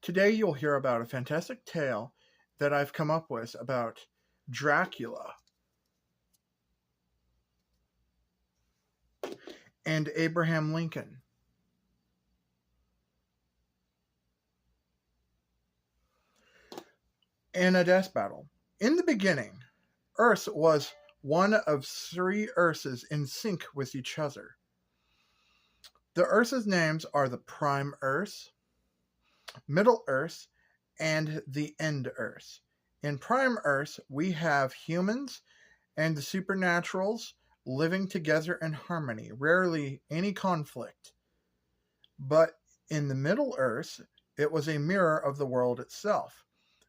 Today you'll hear about a fantastic tale that I've come up with about Dracula and Abraham Lincoln. In a death battle. In the beginning, Earth was one of three Earths in sync with each other. The Earth's names are the Prime Earth, Middle Earth, and the End Earth. In Prime Earth, we have humans and the supernaturals living together in harmony, rarely any conflict. But in the Middle Earth, it was a mirror of the world itself,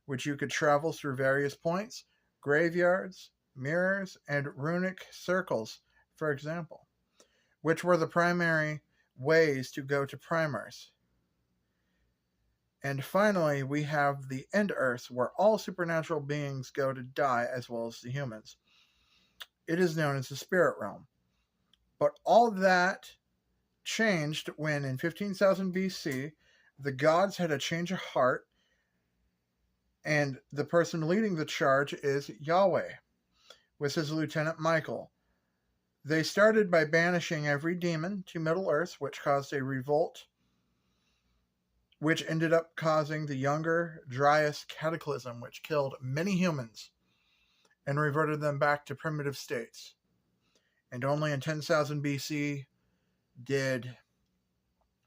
which you could travel through various points, graveyards, mirrors, and runic circles, for example, which were the primary ways to go to Prime Earth. And finally, we have the End Earth, where all supernatural beings go to die, as well as the humans. It is known as the spirit realm. But all that changed when, in 15,000 BC, the gods had a change of heart, and the person leading the charge is Yahweh, with his lieutenant Michael. They started by banishing every demon to Middle Earth, which caused a revolt, which ended up causing the Younger Dryas Cataclysm, which killed many humans and reverted them back to primitive states. And only in 10,000 BC did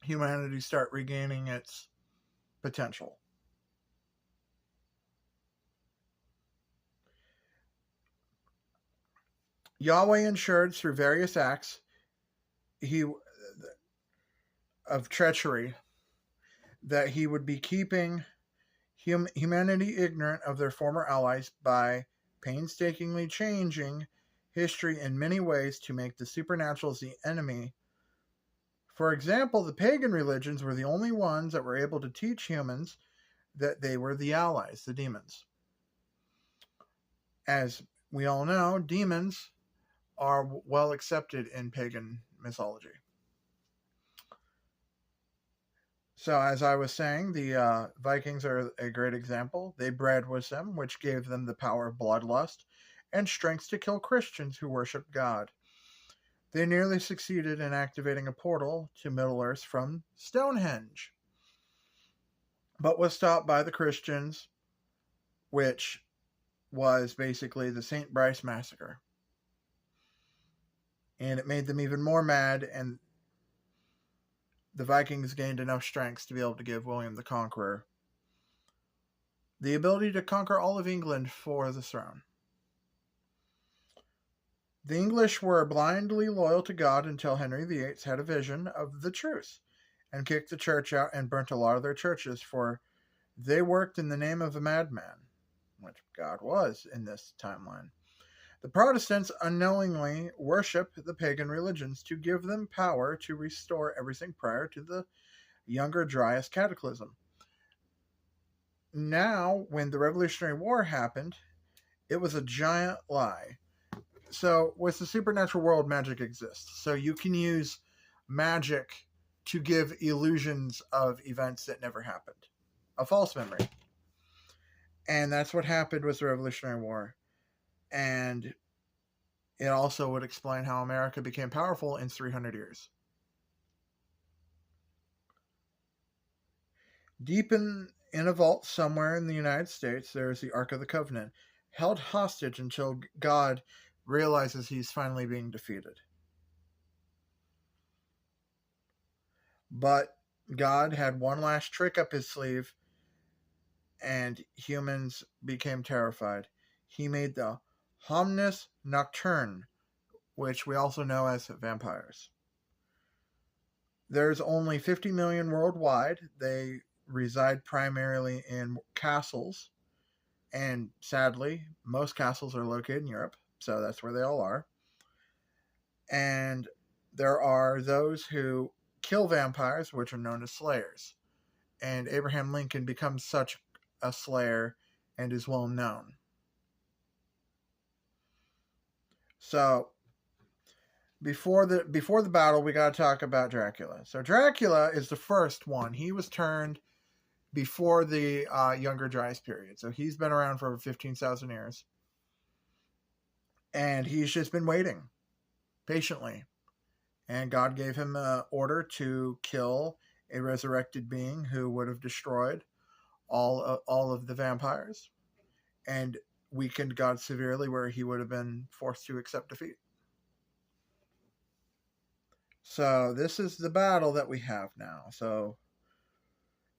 humanity start regaining its potential. Yahweh ensured through various acts of treachery that he would be keeping humanity ignorant of their former allies by painstakingly changing history in many ways to make the supernaturals the enemy. For example, the pagan religions were the only ones that were able to teach humans that they were the allies, the demons. As we all know, demons are well accepted in pagan mythology. So, as I was saying, the Vikings are a great example. They bred wisdom, which gave them the power of bloodlust and strength to kill Christians who worship God. They nearly succeeded in activating a portal to Middle Earth from Stonehenge, but was stopped by the Christians, which was basically the St. Bryce Massacre. And it made them even more mad, and the Vikings gained enough strength to be able to give William the Conqueror the ability to conquer all of England for the throne. The English were blindly loyal to God until Henry VIII had a vision of the truth and kicked the church out and burnt a lot of their churches, for they worked in the name of a madman, which God was in this timeline. The Protestants unknowingly worship the pagan religions to give them power to restore everything prior to the Younger Dryas Cataclysm. Now, when the Revolutionary War happened, it was a giant lie. So, with the supernatural world, magic exists. So you can use magic to give illusions of events that never happened. A false memory. And that's what happened with the Revolutionary War. And it also would explain how America became powerful in 300 years. Deep in a vault somewhere in the United States, there is the Ark of the Covenant, held hostage until God realizes he's finally being defeated. But God had one last trick up his sleeve, and humans became terrified. He made the Homines Nocturne, which we also know as vampires. There's only 50 million worldwide. They reside primarily in castles, and sadly, most castles are located in Europe, so that's where they all are. And there are those who kill vampires, which are known as slayers. And Abraham Lincoln becomes such a slayer and is well known. So, before the battle, we got to talk about Dracula. So Dracula is the first one. He was turned before the Younger Dryas period. So he's been around for over 15,000 years. And he's just been waiting patiently. And God gave him an order to kill a resurrected being who would have destroyed all of the vampires and weakened God severely, where he would have been forced to accept defeat. So this is the battle that we have now. So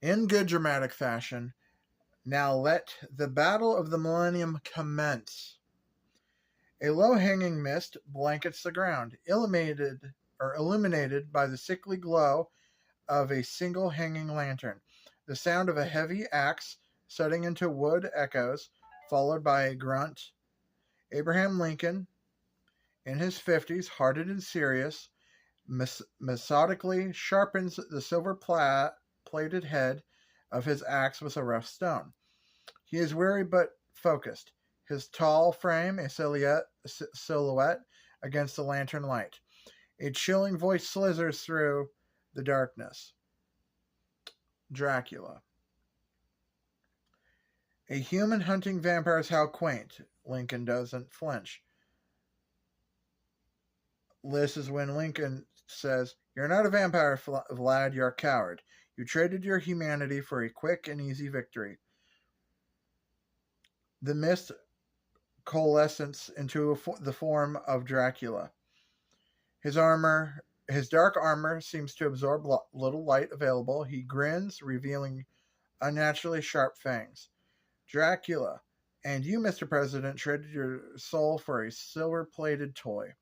in good dramatic fashion, now let the battle of the millennium commence. A low-hanging mist blankets the ground, illuminated by the sickly glow of a single hanging lantern. The sound of a heavy axe setting into wood echoes, followed by a grunt. Abraham Lincoln, in his 50s, hearted and serious, methodically sharpens the silver-plated head of his axe with a rough stone. He is weary but focused, his tall frame a silhouette against the lantern light. A chilling voice slithers through the darkness. Dracula. A human hunting vampires, how quaint. Lincoln doesn't flinch. This is when Lincoln says, "You're not a vampire, Vlad, you're a coward. You traded your humanity for a quick and easy victory." The mist coalesces into the form of Dracula. His dark armor seems to absorb little light available. He grins, revealing unnaturally sharp fangs. Dracula, and you, Mr. President, traded your soul for a silver-plated toy.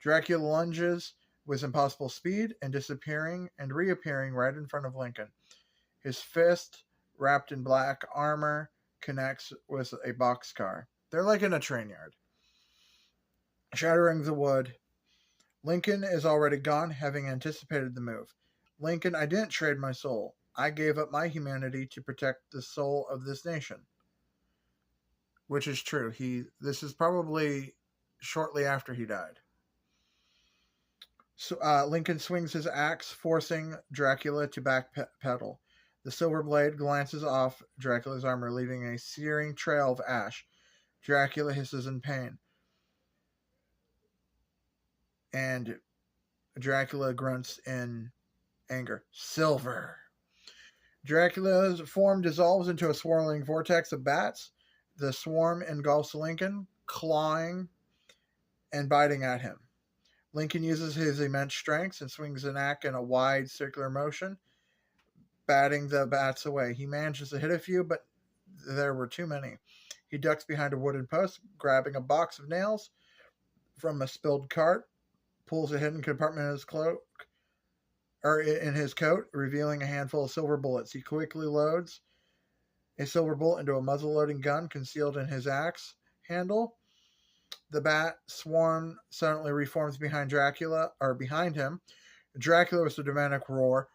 Dracula lunges with impossible speed and disappearing and reappearing right in front of Lincoln. His fist, wrapped in black armor, connects with a boxcar. They're like in a train yard. Shattering the wood, Lincoln is already gone, having anticipated the move. Lincoln, I didn't trade my soul. I gave up my humanity to protect the soul of this nation. Which is true. This is probably shortly after he died. So, Lincoln swings his axe, forcing Dracula to backpedal. The silver blade glances off Dracula's armor, leaving a searing trail of ash. Dracula hisses in pain. And Dracula grunts in anger. Silver. Dracula's form dissolves into a swirling vortex of bats. The swarm engulfs Lincoln, clawing and biting at him. Lincoln uses his immense strength and swings an axe in a wide circular motion, batting the bats away. He manages to hit a few, but there were too many. He ducks behind a wooden post, grabbing a box of nails from a spilled cart, pulls a hidden compartment in his coat, revealing a handful of silver bullets. He quickly loads a silver bullet into a muzzle-loading gun concealed in his axe handle. The bat swarm suddenly reforms behind him. Dracula, with a dramatic roar,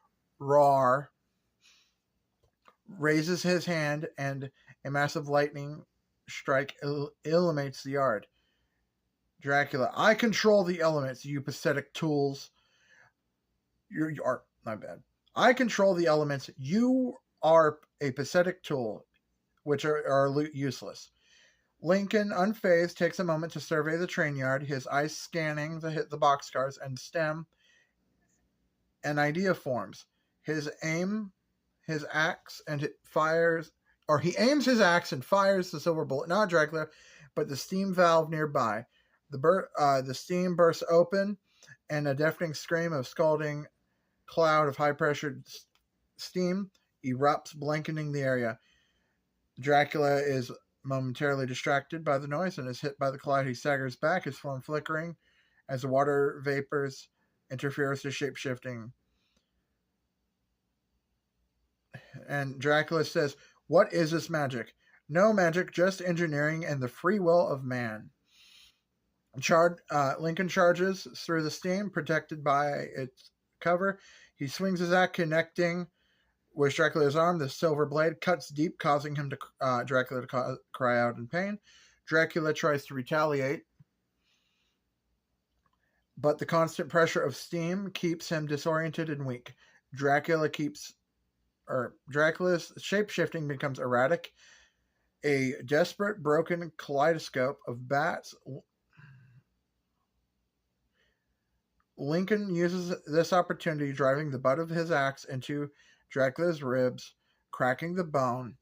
raises his hand, and a massive lightning strike illuminates the yard. Dracula, I control the elements, you pathetic tools. You are, my bad. I control the elements. You are a pathetic tool, which are useless. Lincoln, unfazed, takes a moment to survey the train yard, his eyes scanning the boxcars and stem. An idea forms. He aims his axe and fires the silver bullet, not Dracula, but the steam valve nearby. The steam bursts open, and a deafening scream of scalding cloud of high-pressured steam erupts, blanketing the area. Dracula is momentarily distracted by the noise and is hit by the cloud. He staggers back, his form flickering as the water vapors interfere with his shape-shifting. And Dracula says, "What is this magic?" "No magic, just engineering and the free will of man." Lincoln charges through the steam, protected by its cover. He swings his axe, connecting with Dracula's arm. The silver blade cuts deep, causing Dracula to cry out in pain. Dracula tries to retaliate, but the constant pressure of steam keeps him disoriented and weak. Dracula keeps Dracula's shape-shifting becomes erratic. A desperate, broken kaleidoscope of bats. Lincoln uses this opportunity, driving the butt of his axe into Dracula's ribs, cracking the bone.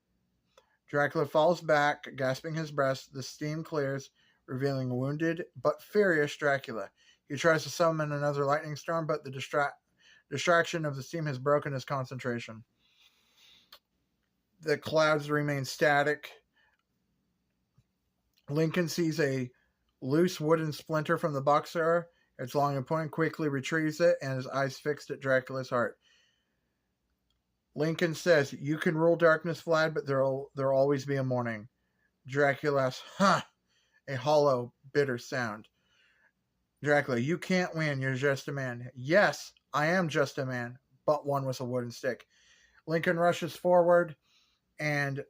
Dracula falls back, gasping his breath. The steam clears, revealing a wounded but furious Dracula. He tries to summon another lightning storm, but the distraction of the steam has broken his concentration. The clouds remain static. Lincoln sees a loose wooden splinter from the boxcar. It's long and pointed, quickly retrieves it, and his eyes fixed at Dracula's heart. Lincoln says, "You can rule darkness, Vlad, but there'll always be a morning." Dracula asks, "Huh," a hollow, bitter sound. Dracula, "You can't win, you're just a man." "Yes, I am just a man, but one with a wooden stick." Lincoln rushes forward, and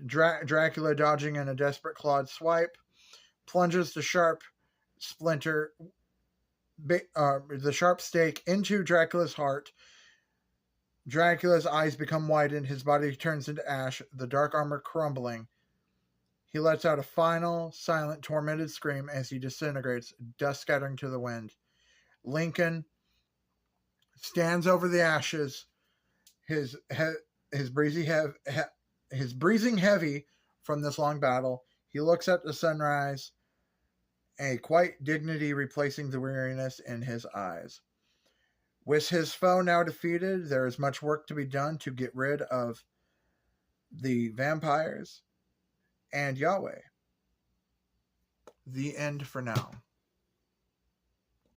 Dracula, dodging in a desperate clawed swipe, plunges the sharp stake into Dracula's heart. Dracula's eyes become widened, his body turns into ash, the dark armor crumbling. He lets out a final, silent, tormented scream as he disintegrates, dust scattering to the wind. Lincoln stands over the ashes, his breathing heavy from this long battle. He looks at the sunrise, a quiet dignity replacing the weariness in his eyes. With his foe now defeated, there is much work to be done to get rid of the vampires and Yahweh. The end for now.